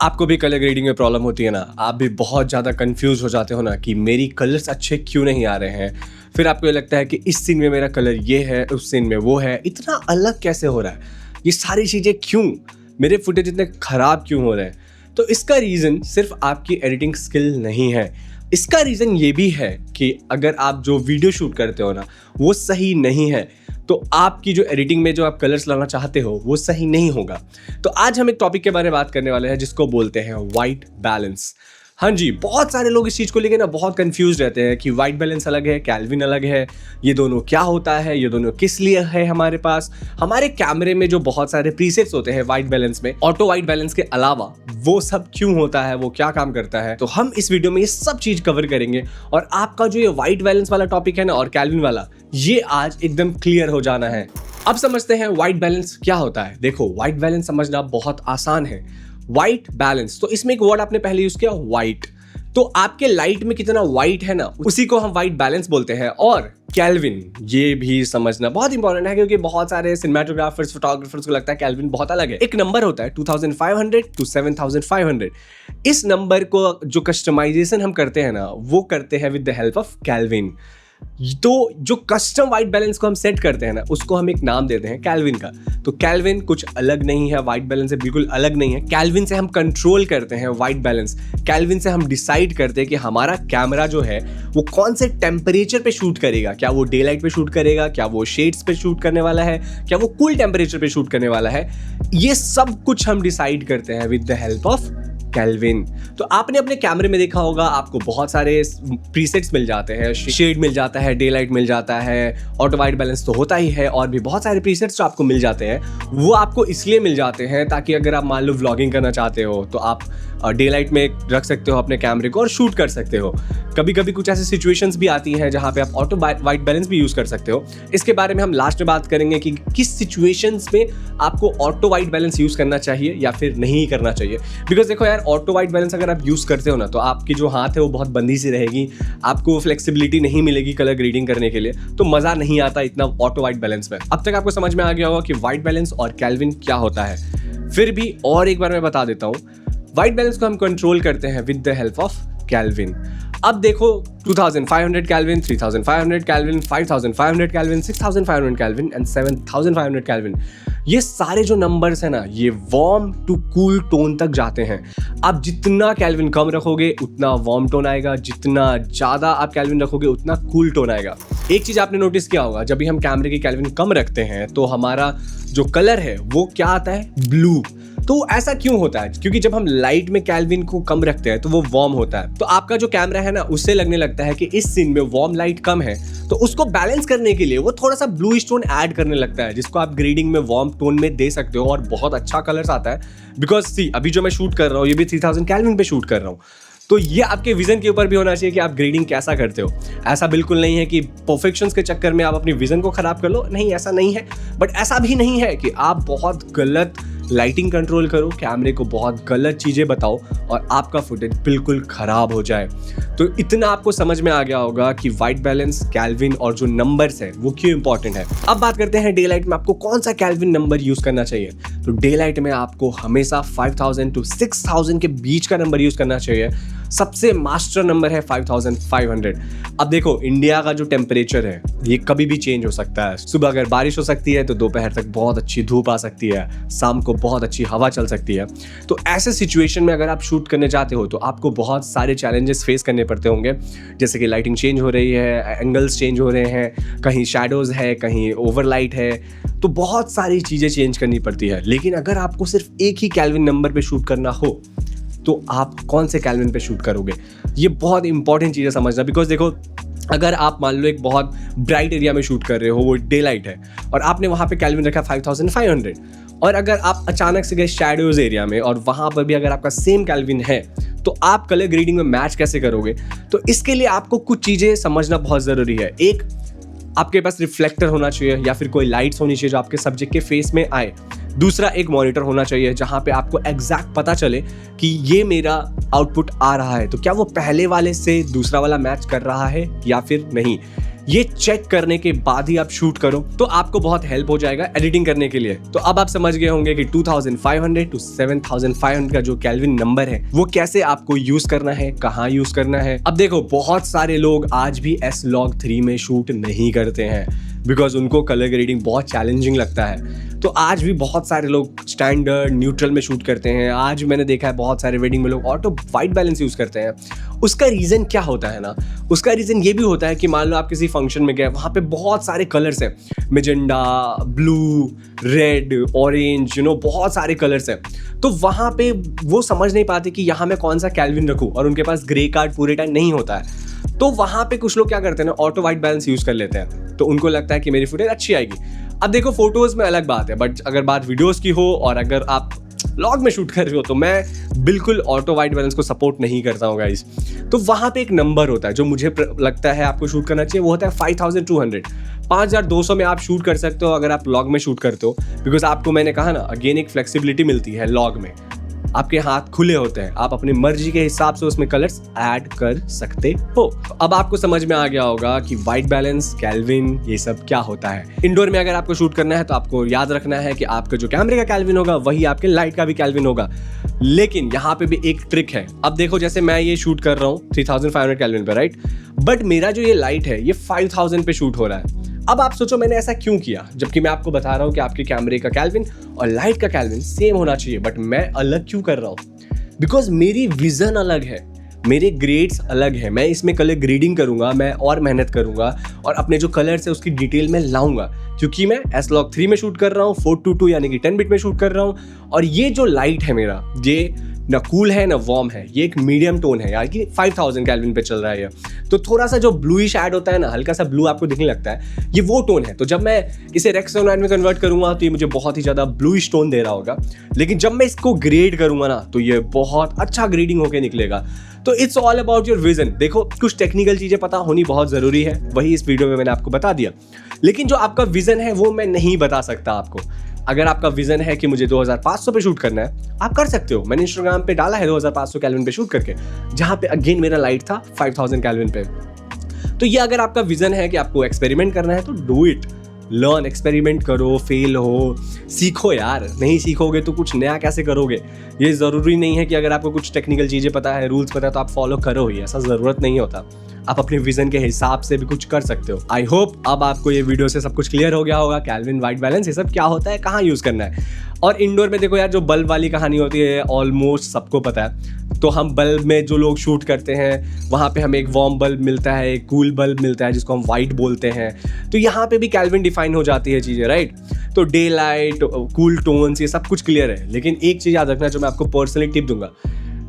आपको भी colour grading में प्रॉब्लम होती है ना, आप भी बहुत ज़्यादा कंफ्यूज हो जाते हो ना कि मेरी कलर्स अच्छे क्यों नहीं आ रहे हैं। फिर आपको ये लगता है कि इस सीन में मेरा कलर ये है, उस सीन में वो है, इतना अलग कैसे हो रहा है, ये सारी चीज़ें क्यों, मेरे फुटेज इतने ख़राब क्यों हो रहे हैं। तो इसका रीज़न सिर्फ आपकी एडिटिंग स्किल नहीं है, इसका रीज़न ये भी है कि अगर आप जो वीडियो शूट करते हो ना वो सही नहीं है, तो आपकी जो एडिटिंग में जो आप कलर्स लाना चाहते हो वो सही नहीं होगा। तो आज हम एक टॉपिक के बारे में बात करने वाले हैं जिसको बोलते हैं वाइट बैलेंस। हाँ जी, बहुत सारे लोग इस चीज़ को लेके ना बहुत कंफ्यूज रहते हैं कि वाइट बैलेंस अलग है, कैल्विन अलग है, ये दोनों क्या होता है, ये दोनों किस लिए है हमारे पास। हमारे कैमरे में जो बहुत सारे प्रीसेट्स होते हैं वाइट बैलेंस में, ऑटो वाइट बैलेंस के अलावा वो सब क्यों होता है, वो क्या काम करता है, तो हम इस वीडियो में ये सब चीज़ कवर करेंगे। और आपका जो ये वाइट बैलेंस वाला टॉपिक है ना और कैल्विन वाला, ये आज एकदम क्लियर हो जाना है। अब समझते हैं वाइट बैलेंस क्या होता है। देखो, वाइट बैलेंस समझना बहुत आसान है। वाइट बैलेंस, तो इसमें एक वर्ड आपने पहले यूज किया, वाइट। तो आपके लाइट में कितना वाइट है ना, उसी को हम वाइट बैलेंस बोलते हैं। और कैल्विन, ये भी समझना बहुत इंपॉर्टेंट है क्योंकि बहुत सारे सिनेमेटोग्राफर्स, फोटोग्राफर्स को लगता है कैल्विन बहुत अलग है। एक नंबर होता है 2500 टू 7500। इस नंबर को जो कस्टमाइजेशन हम करते हैं ना, वो करते हैं with the help of kelvin. तो जो कस्टम वाइट बैलेंस को हम सेट करते हैं ना, उसको हम एक नाम देते हैं कैल्विन का। तो कैल्विन कुछ अलग नहीं है, वाइट बैलेंस से बिल्कुल अलग नहीं है। कैल्विन से हम कंट्रोल करते हैं वाइट बैलेंस। कैल्विन से हम डिसाइड करते हैं कि हमारा कैमरा जो है वो कौन से टेम्परेचर पे शूट करेगा। क्या वो डे लाइट पे शूट करेगा, क्या वो शेड्स पे शूट करने वाला है, क्या वो कूल टेम्परेचर पे शूट करने वाला है। ये सब कुछ हम डिसाइड करते हैं with the help of kelvin. तो आपने अपने कैमरे में देखा होगा, आपको बहुत सारे प्रीसेट्स मिल जाते हैं, शेड मिल जाता है, डे लाइट मिल जाता है, ऑटो वाइट बैलेंस तो होता ही है, और भी बहुत सारे प्रीसेट्स जो आपको मिल जाते हैं। वो आपको इसलिए मिल जाते हैं ताकि अगर आप मान लो व्लॉगिंग करना चाहते हो तो आप डे लाइट में रख सकते हो अपने कैमरे को और शूट कर सकते हो। कभी कभी कुछ ऐसी सिचुएशंस भी आती हैं जहाँ पे आप ऑटो वाइट बैलेंस भी यूज कर सकते हो। इसके बारे में हम लास्ट में बात करेंगे कि किस सिचुएशंस में आपको ऑटो वाइट बैलेंस यूज करना चाहिए या फिर नहीं करना चाहिए। बिकॉज देखो यार, ऑटो वाइट बैलेंस अगर आप यूज करते हो ना, तो आपकी जो हाथ है वो बहुत बंदी सी रहेगी, आपको फ्लेक्सिबिलिटी नहीं मिलेगी कलर ग्रेडिंग करने के लिए, तो मजा नहीं आता इतना ऑटो वाइट बैलेंस में। अब तक आपको समझ में आ गया होगा कि वाइट बैलेंस और कैल्विन क्या होता है। फिर भी और एक बार मैं बता देता हूँ, वाइट बैलेंस को हम कंट्रोल करते हैं with the help of kelvin. अब देखो, 2500 kelvin, 3500 kelvin, 5500 kelvin, 6500 kelvin and 7500 kelvin, ये सारे जो नंबर्स हैं ना, ये वार्म टू कूल टोन तक जाते हैं। आप जितना कैल्विन कम रखोगे उतना वार्म टोन आएगा, जितना ज़्यादा आप कैल्विन रखोगे उतना कूल टोन आएगा। एक चीज़ आपने नोटिस किया होगा, जब भी हम कैमरे की कैल्विन कम रखते हैं तो हमारा जो कलर है वो क्या आता है, ब्लू। तो ऐसा क्यों होता है? क्योंकि जब हम लाइट में कैल्विन को कम रखते हैं तो वो वार्म होता है, तो आपका जो कैमरा है ना उससे लगने लगता है कि इस सीन में वार्म लाइट कम है, तो उसको बैलेंस करने के लिए वो थोड़ा सा ब्लूइश टोन ऐड करने लगता है, जिसको आप ग्रेडिंग में वार्म टोन में दे सकते हो और बहुत अच्छा कलर्स आता है। बिकॉज सी, अभी जो मैं शूट कर रहा हूँ ये भी 3000 कैल्विन पे शूट कर रहा हूँ, तो ये आपके विजन के ऊपर भी होना चाहिए कि आप ग्रेडिंग कैसा करते हो। ऐसा बिल्कुल नहीं है कि परफेक्शंस के चक्कर में आप अपनी विजन को खराब कर लो, नहीं, ऐसा नहीं है। बट ऐसा भी नहीं है कि आप बहुत गलत लाइटिंग कंट्रोल करो, कैमरे को बहुत गलत चीज़ें बताओ और आपका फुटेज बिल्कुल ख़राब हो जाए। तो इतना आपको समझ में आ गया होगा कि वाइट बैलेंस, कैल्विन और जो नंबर्स है वो क्यों इंपॉर्टेंट है। अब बात करते हैं डे लाइट में आपको कौन सा कैल्विन नंबर यूज़ करना चाहिए। तो डे लाइट में आपको हमेशा 5000 टू 6000 के बीच का नंबर यूज़ करना चाहिए। सबसे मास्टर नंबर है 5500। अब देखो, इंडिया का जो टेम्परेचर है ये कभी भी चेंज हो सकता है। सुबह अगर बारिश हो सकती है तो दोपहर तक बहुत अच्छी धूप आ सकती है, शाम को बहुत अच्छी हवा चल सकती है। तो ऐसे सिचुएशन में अगर आप शूट करने जाते हो तो आपको बहुत सारे चैलेंजेस फेस करने पड़ते होंगे, जैसे कि लाइटिंग चेंज हो रही है, एंगल्स चेंज हो रहे हैं, कहीं शैडोज है, कहीं ओवरलाइट है, तो बहुत सारी चीज़ें चेंज करनी पड़ती है। लेकिन अगर आपको सिर्फ एक ही कैल्विन नंबर पे शूट करना हो तो आप कौन से कैल्विन पे शूट करोगे, ये बहुत इंपॉर्टेंट चीज़ है समझना। बिकॉज देखो, अगर आप मान लो एक बहुत ब्राइट एरिया में शूट कर रहे हो, वो डे लाइट है, और आपने वहाँ पे कैल्विन रखा 5500, और अगर आप अचानक से गए शैडोज एरिया में और वहाँ पर भी अगर आपका सेम कैल्विन है, तो आप कलर ग्रेडिंग में मैच कैसे करोगे। तो इसके लिए आपको कुछ चीज़ें समझना बहुत ज़रूरी है। एक, आपके पास रिफ्लेक्टर होना चाहिए या फिर कोई लाइट्स होनी चाहिए जो आपके सब्जेक्ट के फेस में आए। दूसरा, एक मॉनिटर होना चाहिए जहाँ पे आपको एग्जैक्ट पता चले कि ये मेरा आउटपुट आ रहा है, तो क्या वो पहले वाले से दूसरा वाला मैच कर रहा है या फिर नहीं। ये चेक करने के बाद ही आप शूट करो, तो आपको बहुत हेल्प हो जाएगा एडिटिंग करने के लिए। तो अब आप समझ गए होंगे कि 2500 टू 7500 का जो केल्विन नंबर है वो कैसे आपको यूज करना है, कहाँ यूज करना है। अब देखो, बहुत सारे लोग आज भी S-Log3 में शूट नहीं करते हैं बिकॉज उनको कलर ग्रेडिंग बहुत चैलेंजिंग लगता है। तो आज भी बहुत सारे लोग स्टैंडर्ड न्यूट्रल में शूट करते हैं। आज मैंने देखा है बहुत सारे वेडिंग में लोग ऑटो वाइट बैलेंस यूज करते हैं। उसका रीजन क्या होता है ना, उसका रीजन ये भी होता है कि मान लो आप किसी फंक्शन में गए, वहाँ पे बहुत सारे कलर्स हैं, मेजेंडा, ब्लू, रेड, ऑरेंज, बहुत सारे कलर्स हैं। तो वहाँ पे वो समझ नहीं पाते कि यहाँ मैं कौन सा केल्विन रखूँ, और उनके पास ग्रे कार्ड पूरे टाइम नहीं होता है। तो वहाँ पे कुछ लोग क्या करते हैं ना, ऑटो वाइट बैलेंस यूज कर लेते हैं, तो उनको लगता है कि मेरी फुटेज अच्छी आएगी। अब देखो, फोटोज में अलग बात है, बट अगर बात वीडियोस की हो और अगर आप व्लॉग में शूट कर रहे हो, तो मैं बिल्कुल ऑटो वाइट बैलेंस को सपोर्ट नहीं करता हूँ गाइस। तो वहाँ पे एक नंबर होता है जो मुझे लगता है आपको शूट करना चाहिए, वो होता है 5200। 5200 में आप शूट कर सकते हो अगर आप व्लॉग में शूट करते हो, बिकॉज आपको, मैंने कहा ना, अगेन एक फ्लेक्सिबिलिटी मिलती है व्लॉग में। आपके हाथ खुले होते हैं, आप अपनी मर्जी के हिसाब से उसमें कलर्स ऐड कर सकते हो। अब आपको समझ में आ गया होगा कि वाइट बैलेंस, केल्विन, ये सब क्या होता है। इंडोर में अगर आपको शूट करना है तो आपको याद रखना है कि आपका जो कैमरे का केल्विन होगा वही आपके लाइट का भी केल्विन होगा। लेकिन यहाँ पे भी एक ट्रिक है। अब देखो, जैसे मैं ये शूट कर रहा हूँ 3500 केल्विन पे, राइट, बट मेरा जो ये लाइट है ये 5000 पे शूट हो रहा है। अब आप सोचो मैंने ऐसा क्यों किया, जबकि मैं आपको बता रहा हूं कि आपके कैमरे का केल्विन और लाइट का केल्विन सेम होना चाहिए, बट मैं अलग क्यों कर रहा हूं? बिकॉज मेरी विजन अलग है, मेरे ग्रेड्स अलग है। मैं इसमें कलर ग्रेडिंग करूंगा, मैं और मेहनत करूंगा और अपने जो कलर्स है उसकी डिटेल में लाऊंगा, क्योंकि मैं S-Log3 में शूट कर रहा हूँ, 422 यानी कि 10 बिट में शूट कर रहा हूँ। और ये जो लाइट है मेरा, ये ना कूल है ना वार्म है, ये एक मीडियम टोन है यार, कि 5000 केल्विन पे चल रहा है ये। तो थोड़ा सा जो ब्लूइश ऐड होता है ना, हल्का सा ब्लू आपको दिखने लगता है, ये वो टोन है। तो जब मैं इसे रेक्स 9 में कन्वर्ट करूंगा तो ये मुझे बहुत ही ज्यादा ब्लूइश टोन दे रहा होगा, लेकिन जब मैं इसको ग्रेड करूंगा ना तो ये बहुत अच्छा ग्रेडिंग होके निकलेगा। तो it's all about your vision. देखो, कुछ टेक्निकल चीजें पता होनी बहुत जरूरी है, वही इस वीडियो में मैंने आपको बता दिया, लेकिन जो आपका विजन है वो मैं नहीं बता सकता आपको। अगर आपका विजन है कि मुझे 2500 पे शूट करना है, आप कर सकते हो। मैंने इंस्टाग्राम पे डाला है 2500 केल्विन पे शूट करके, जहां पे अगेन मेरा लाइट था 5000 केल्विन पे। तो ये अगर आपका विजन है कि आपको एक्सपेरिमेंट करना है तो डू इट, लर्न, एक्सपेरिमेंट करो, फेल हो, सीखो यार। नहीं सीखोगे तो कुछ नया कैसे करोगे? ये ज़रूरी नहीं है कि अगर आपको कुछ टेक्निकल चीज़ें पता है, रूल्स पता है, तो आप फॉलो करो ही, ऐसा ज़रूरत नहीं होता। आप अपने विजन के हिसाब से भी कुछ कर सकते हो। आई होप अब आपको ये वीडियो से सब कुछ क्लियर हो गया होगा, केल्विन, वाइट बैलेंस, ये सब क्या होता है, कहाँ यूज़ करना है। और इंडोर में देखो यार, जो बल्ब वाली कहानी होती है ऑलमोस्ट सबको पता है। तो हम बल्ब में जो लोग शूट करते हैं, वहाँ पे हमें एक वार्म बल्ब मिलता है, एक कूल बल्ब मिलता है जिसको हम वाइट बोलते हैं। तो यहाँ पे भी केल्विन डिफाइन हो जाती है चीज़ें, राइट। तो डे लाइट, कूल टोन्स, ये सब कुछ क्लियर है। लेकिन एक चीज़ याद रखना जो मैं आपको पर्सनली टिप दूंगा,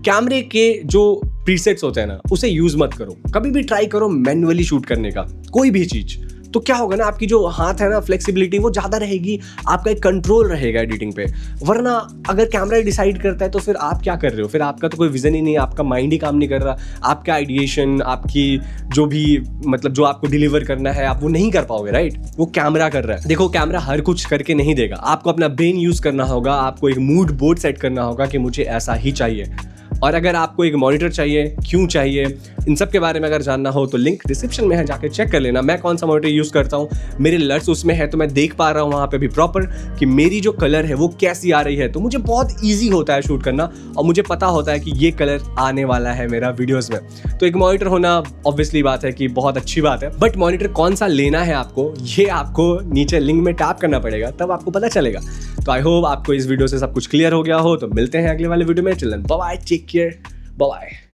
कैमरे के जो प्रीसेट्स होते हैं ना, उसे यूज मत करो। कभी भी ट्राई करो मैन्युअली शूट करने का कोई भी चीज, तो क्या होगा ना, आपकी जो हाथ है ना, फ्लेक्सिबिलिटी वो ज़्यादा रहेगी, आपका एक कंट्रोल रहेगा एडिटिंग पे। वरना अगर कैमरा डिसाइड करता है तो फिर आप क्या कर रहे हो? फिर आपका तो कोई विजन ही नहीं है, आपका माइंड ही काम नहीं कर रहा, आपका आइडिएशन, आपकी जो भी मतलब जो आपको डिलीवर करना है आप वो नहीं कर पाओगे, राइट। वो कैमरा कर रहा है। देखो, कैमरा हर कुछ करके नहीं देगा, आपको अपना ब्रेन यूज करना होगा, आपको एक मूड बोर्ड सेट करना होगा कि मुझे ऐसा ही चाहिए। और अगर आपको एक मॉनिटर चाहिए, क्यों चाहिए, इन सब के बारे में अगर जानना हो तो लिंक डिस्क्रिप्शन में है, जाके चेक कर लेना। मैं कौन सा मॉनिटर यूज़ करता हूँ, मेरे लर्ट्स उसमें है, तो मैं देख पा रहा हूँ वहाँ पे भी प्रॉपर कि मेरी जो कलर है वो कैसी आ रही है। तो मुझे बहुत ईजी होता है शूट करना, और मुझे पता होता है कि ये कलर आने वाला है मेरा वीडियोज़ में। तो एक मॉनिटर होना ऑब्वियसली बात है कि बहुत अच्छी बात है, बट मॉनिटर कौन सा लेना है आपको, ये आपको नीचे लिंक में टैप करना पड़ेगा, तब आपको पता चलेगा। तो आई होप आपको इस वीडियो से सब कुछ क्लियर हो गया हो। तो मिलते हैं अगले वाले वीडियो में। Till then bye bye, take care, bye bye.